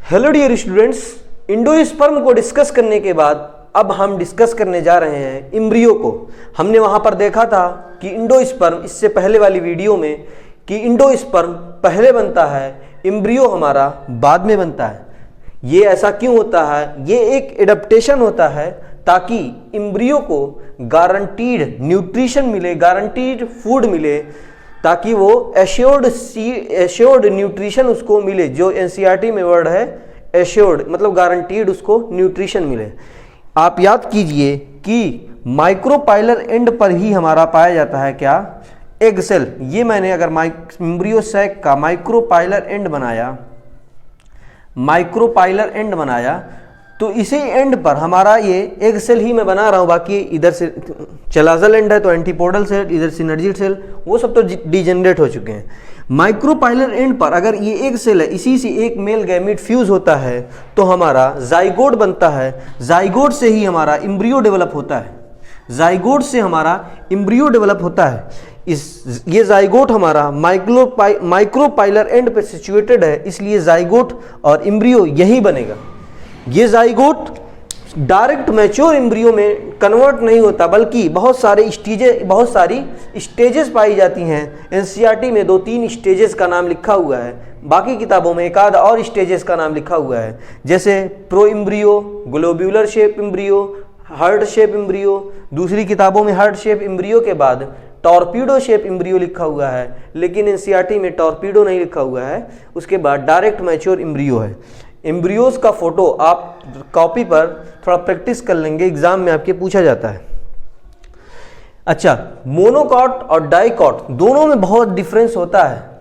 Hello dear students, endosperm को discuss करने के बाद अब हम डिस्कस करने जा रहे हैं इम्ब्रियो को। हमने वहां पर देखा था कि इंडोस्पर्म, इससे पहले वाली वीडियो में, कि इंडोस्पर्म पहले बनता है, इम्ब्रियो हमारा बाद में बनता है। ये ऐसा क्यों होता है? ये एक एडेप्टेशन होता है ताकि इम्ब्रियो को गारंटीड न्यूट्रिशन मिले, गारंटीड फूड मिले, ताकि वो एश्योर्ड न्यूट्रिशन उसको मिले। जो एनसीईआरटी में वर्ड है एश्योर्ड, मतलब गारंटीड उसको न्यूट्रिशन मिले। आप याद कीजिए कि माइक्रोपाइलर एंड पर ही हमारा पाया जाता है क्या? Egg cell. ये मैंने अगर इम्ब्रियो सैक का माइक्रोपाइलर एंड बनाया तो इसी एंड पर हमारा ये एग सेल ही मैं बना रहा हूँ। बाकी इधर से चलाजल एंड है तो एंटीपोडल सेल, इधर सिनर्जी सेल, वो सब तो डिजेनरेट हो चुके हैं। माइक्रोपाइलर एंड पर अगर ये एग सेल है, इसी से एक मेल गैमीट फ्यूज होता है तो हमारा जाइगोट बनता है। जाइगोट से ही हमारा इम्ब्रियो डेवलप होता है। जाइगोट से हमारा इम्ब्रियो डेवलप होता है। ये जाइगोट हमारा माइक्रोपाइलर एंड पे सिचुएटेड है, इसलिए जाइगोट और इम्ब्रियो यही बनेगा। ये जाइगोट डायरेक्ट मैच्योर इम्ब्रियो में कन्वर्ट नहीं होता, बल्कि बहुत सारी स्टेजेस पाई जाती हैं। एनसीईआरटी में 2-3 स्टेजेस का नाम लिखा हुआ है, बाकी किताबों में एक आध और स्टेजेस का नाम लिखा हुआ है, जैसे pro embryo, globular shape embryo, heart shape embryo. दूसरी किताबों में हार्ट शेप इम्ब्रियो के बाद टॉर्पीडो शेप इम्ब्रियो लिखा हुआ है, लेकिन एनसीईआरटी में टॉर्पीडो नहीं लिखा हुआ है। उसके बाद डायरेक्ट मैच्योर इम्ब्रियो है। एम्ब्रियोज का फोटो आप कॉपी पर थोड़ा प्रैक्टिस कर लेंगे, एग्जाम में आपके पूछा जाता है। अच्छा, मोनोकॉट और डाइकॉट दोनों में बहुत डिफरेंस होता है,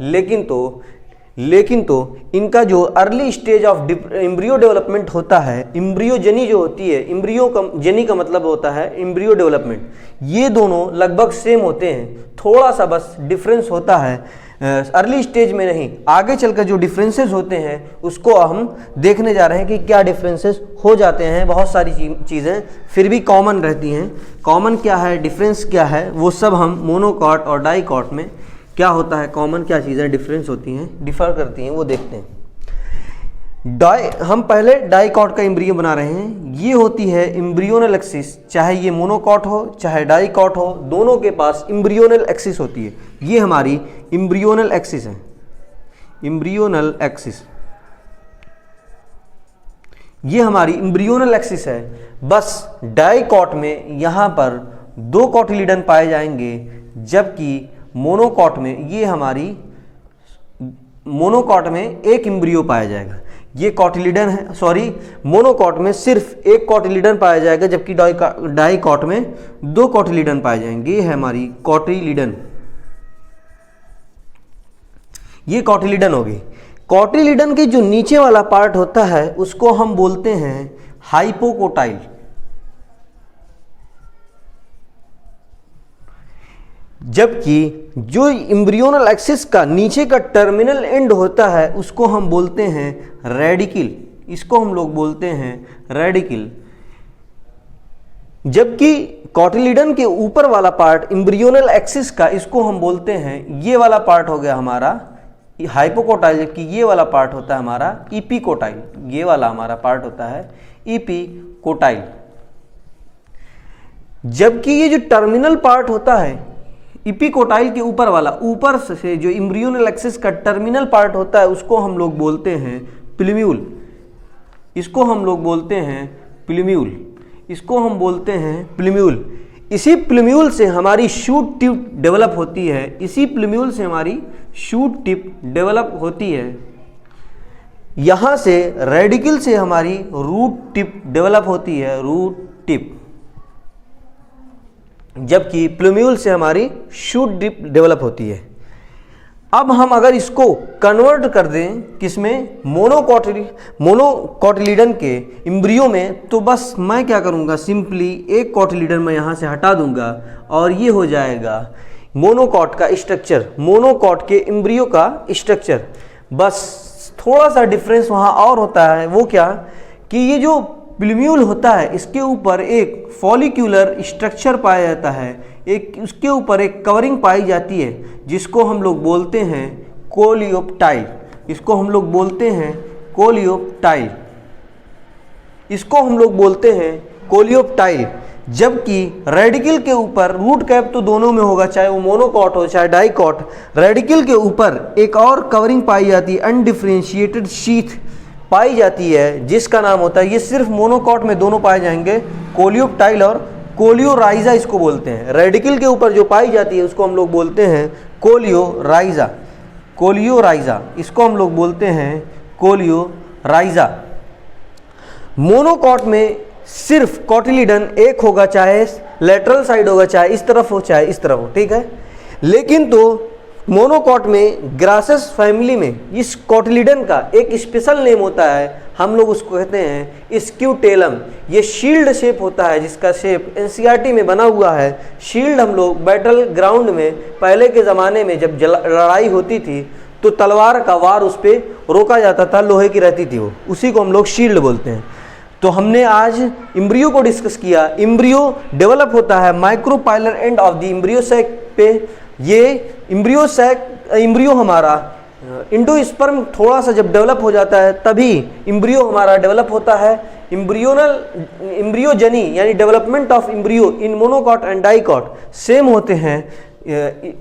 लेकिन तो इनका जो early stage of embryo development होता है, एम्ब्रियोजेनी जो होती है, जेनी का मतलब होता है एम्ब्रियो डेवलपमेंट, ये दोनों लगभग सेम होते हैं। थोड़ा सा बस डिफरेंस होता है अर्ली स्टेज में नहीं। आगे चलकर जो डिफरेंसेस होते हैं उसको हम देखने जा रहे हैं कि क्या डिफरेंसेस हो जाते हैं। बहुत सारी चीज़ें फिर भी कॉमन रहती हैं। कॉमन क्या है, डिफरेंस क्या है, वो सब हम मोनोकॉट और डाइकॉट में क्या होता है, कॉमन क्या चीज़ें डिफरेंस होती हैं, डिफर करती हैं, वो देखते हैं। हम पहले डाइकॉट का इम्ब्रियो बना रहे हैं। ये होती है इम्ब्रियोनल एक्सिस, चाहे ये मोनोकॉट हो चाहे डाइकॉट हो, दोनों के पास इम्ब्रियोनल एक्सिस होती है। ये हमारी इम्ब्रियोनल एक्सिस है, इम्ब्रियोनल एक्सिस, ये हमारी इम्ब्रियोनल एक्सिस है। बस डाइकॉट में यहाँ पर 2 कॉटिलिडन पाए जाएंगे, जबकि मोनोकॉट में मोनोकॉट में एक इम्ब्रियो पाया जाएगा। ये कॉटिलिडन है, मोनोकॉट में सिर्फ एक कॉटिलिडन पाया जाएगा, जबकि डाइकॉट में 2 कॉटिलिडन पाए जाएंगे। ये है हमारी कॉटिलिडन, ये कॉटिलिडन होगी। कॉटिलिडन के जो नीचे वाला पार्ट होता है उसको हम बोलते हैं हाइपोकोटाइल। जबकि जो इम्ब्रियोनल एक्सिस का नीचे का टर्मिनल एंड होता है उसको हम बोलते हैं रेडिकिल। इसको हम लोग बोलते हैं रेडिकिल। जबकि कॉटिलिडन के ऊपर वाला पार्ट इम्ब्रियोनल एक्सिस का, इसको हम बोलते हैं, ये वाला पार्ट हो गया हमारा हाइपोकोटाइल, जबकि ये वाला पार्ट होता है हमारा इपिकोटाइल। ये वाला हमारा पार्ट होता है इपिकोटाइल। जबकि ये जो टर्मिनल पार्ट होता है इपिकोटाइल के ऊपर वाला, ऊपर से जो इम्ब्रियोनल एक्सिस का टर्मिनल पार्ट होता है उसको हम लोग बोलते हैं प्लूम्यूल। इसको हम लोग बोलते हैं प्लूम्यूल। इसको हम बोलते हैं प्लूम्यूल। इसी प्लूम्यूल से हमारी शूट टिप डेवलप होती है। इसी प्लूम्यूल से हमारी शूट टिप डेवलप होती है। यहाँ से रेडिकल से हमारी रूट टिप डेवलप होती है, रूट टिप, जबकि प्लूम्यूल से हमारी शूट टिप डेवलप होती है। अब हम अगर इसको कन्वर्ट कर दें किसमें, मोनोकॉटिलिडन के इम्ब्रियो में, तो बस मैं क्या करूँगा, सिंपली एक कॉटिलिडन मैं यहाँ से हटा दूंगा और ये हो जाएगा मोनोकॉट का स्ट्रक्चर, मोनोकॉट के इम्ब्रियो का स्ट्रक्चर। बस थोड़ा सा डिफरेंस वहाँ और होता है, वो क्या कि ये जो प्लूम्यूल होता है इसके ऊपर एक फॉलिक्यूलर स्ट्रक्चर पाया जाता है, उसके ऊपर एक कवरिंग पाई जाती है जिसको हम लोग बोलते हैं कोलियोप्टाइल। इसको हम लोग बोलते हैं कोलियोप्टाइल, इसको हम लोग बोलते हैं कोलियोप्टाइल। जबकि रेडिकल के ऊपर, रूट कैप तो दोनों में होगा, चाहे वो मोनोकॉट हो चाहे डाइकॉट, रेडिकल के ऊपर एक और कवरिंग पाई जाती है, अनडिफरेंशिएटेड शीथ पाई जाती है, जिसका नाम होता है, ये सिर्फ मोनोकॉट में दोनों पाए जाएंगे, कोलियोप्टाइल और कोलियोराइजा इसको बोलते हैं। रेडिकल के ऊपर जो पाई जाती है उसको हम लोग बोलते हैं कोलियोराइजा, कोलियोराइजा इसको हम लोग बोलते हैं कोलियोराइजा। मोनोकॉट में सिर्फ कॉटिलीडन एक होगा, चाहे लेटरल साइड होगा, चाहे इस तरफ हो चाहे इस तरफ हो, ठीक है। लेकिन तो मोनोकॉट में ग्रासेस फैमिली में इस कॉटिलीडन का एक स्पेशल नेम होता है, हम लोग उसको कहते हैं स्क्यूटेलम। ये शील्ड शेप होता है, जिसका शेप एनसीईआरटी में बना हुआ है। शील्ड हम लोग बैटल ग्राउंड में पहले के ज़माने में जब लड़ाई होती थी तो तलवार का वार उस पर रोका जाता था, लोहे की रहती थी वो, उसी को हम लोग शील्ड बोलते हैं। तो हमने आज इम्ब्रियो को डिस्कस किया। इम्ब्रियो डेवलप होता है micropylar end of the embryo sac पे। ये इम्ब्रियो हमारा इंडोस्पर्म थोड़ा सा जब डेवलप हो जाता है तभी इम्ब्रियो हमारा डेवलप होता है। इम्ब्रियोजनी यानी development of embryo in monocot and dicot same होते हैं,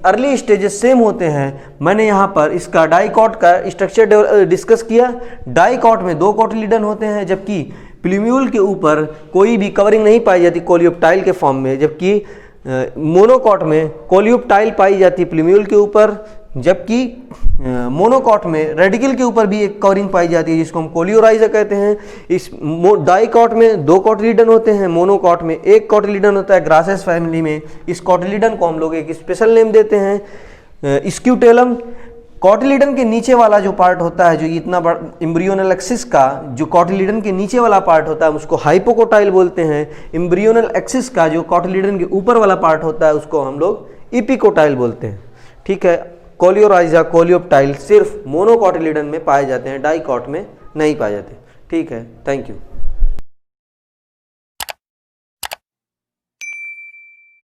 अर्ली स्टेजेस सेम होते हैं। मैंने यहाँ पर इसका डाइकॉट का स्ट्रक्चर डिस्कस किया। डाइकॉट में 2 कॉटिलीडन होते हैं, जबकि प्लूम्यूल के ऊपर कोई भी कवरिंग नहीं पाई जाती कोलियोप्टाइल के फॉर्म में, जबकि मोनोकॉट में कोलियोप्टाइल पाई जाती है प्लूम्यूल के ऊपर, जबकि मोनोकॉट में रेडिकल के ऊपर भी एक कवरिंग पाई जाती है जिसको हम कोलियोराइजा कहते हैं। इस डाइकॉट में 2 कॉटिलीडन होते हैं, मोनोकॉट में 1 कॉटिलीडन होता है ग्रासेस फैमिली में। इस कॉटिलीडन को हम लोग एक स्पेशल नेम देते हैं स्क्यूटेलम। कॉटिलीडन के नीचे वाला जो पार्ट होता है, जो इतना बड़ा एम्ब्रियोनल एक्सिस का जो कॉटिलीडन के नीचे वाला पार्ट होता है उसको हाइपोकोटाइल बोलते हैं। एम्ब्रियोनल एक्सिस का जो कॉटिलीडन के ऊपर वाला पार्ट होता है उसको हम लोग इपिकोटाइल बोलते हैं, ठीक है। कोलियोराइजा, कोलियोप्टाइल सिर्फ मोनोकॉटिलीडन में पाए जाते हैं, डाइकॉट में नहीं पाए जाते, ठीक है। Thank you.